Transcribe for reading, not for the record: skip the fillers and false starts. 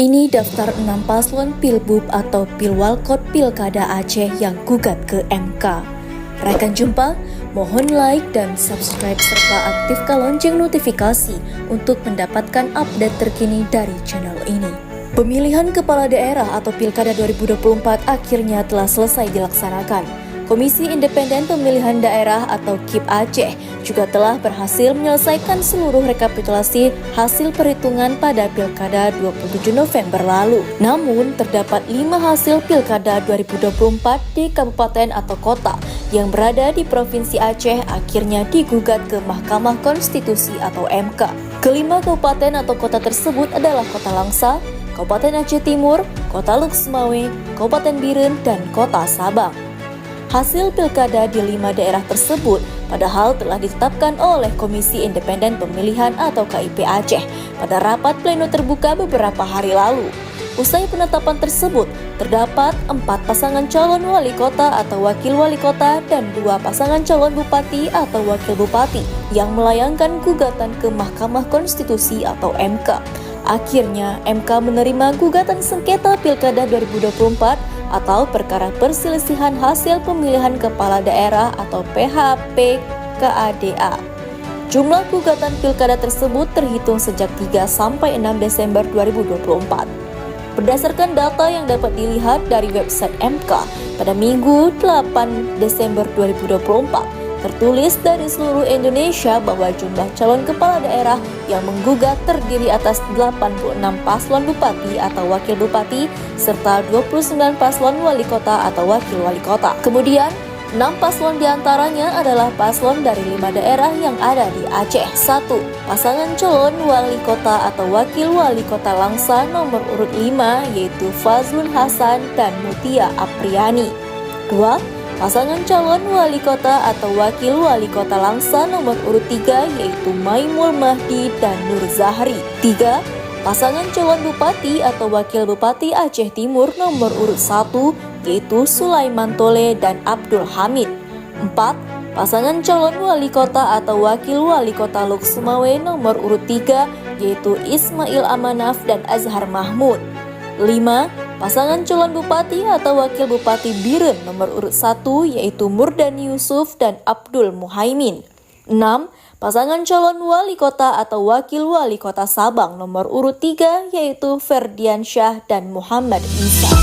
Ini daftar 6 paslon Pilbub atau Pilwalkot Pilkada Aceh yang gugat ke MK. Rekan jumpa, mohon like dan subscribe serta aktifkan lonceng notifikasi untuk mendapatkan update terkini dari channel ini. Pemilihan kepala daerah atau Pilkada 2024 akhirnya telah selesai dilaksanakan. Komisi Independen Pemilihan Daerah atau KIP Aceh juga telah berhasil menyelesaikan seluruh rekapitulasi hasil perhitungan pada Pilkada 27 November lalu. Namun, terdapat 5 hasil Pilkada 2024 di kabupaten atau kota yang berada di Provinsi Aceh akhirnya digugat ke Mahkamah Konstitusi atau MK. Kelima kabupaten atau kota tersebut adalah Kota Langsa, Kabupaten Aceh Timur, Kota Luk Semawe, Kabupaten Biren, dan Kota Sabang. Hasil pilkada di 5 daerah tersebut padahal telah ditetapkan oleh Komisi Independen Pemilihan atau KIP Aceh pada rapat pleno terbuka beberapa hari lalu. Usai penetapan tersebut, terdapat 4 pasangan calon wali kota atau wakil wali kota dan 2 pasangan calon bupati atau wakil bupati yang melayangkan gugatan ke Mahkamah Konstitusi atau MK. Akhirnya, MK menerima gugatan sengketa Pilkada 2024 atau perkara perselisihan hasil pemilihan kepala daerah atau PHP-KADA. Jumlah gugatan pilkada tersebut terhitung sejak 3 sampai 6 Desember 2024. Berdasarkan data yang dapat dilihat dari website MK pada Minggu 8 Desember 2024, tertulis dari seluruh Indonesia bahwa jumlah calon kepala daerah yang menggugat terdiri atas 86 paslon bupati atau wakil bupati serta 29 paslon wali kota atau wakil wali kota. Kemudian, 6 paslon diantaranya adalah paslon dari 5 daerah yang ada di Aceh. 1. Pasangan calon wali kota atau wakil wali kota Langsa nomor urut 5 yaitu Fazlun Hasan dan Mutia Apriani. 2. Pasangan calon wali kota atau wakil wali kota Langsa nomor urut 3 yaitu Maimul Mahdi dan Nur Zahri. 3. Pasangan calon bupati atau wakil bupati Aceh Timur nomor urut 1 yaitu Sulaiman Tole dan Abdul Hamid. 4. Pasangan calon wali kota atau wakil wali kota Luk Semawe nomor urut 3 yaitu Ismail Amanaf dan Azhar Mahmud. 5. Pasangan calon bupati atau wakil bupati Biren nomor urut 1 yaitu Murdani Yusuf dan Abdul Muhaimin. 6. Pasangan calon wali kota atau wakil wali kota Sabang nomor urut 3 yaitu Ferdiansyah dan Muhammad Isa.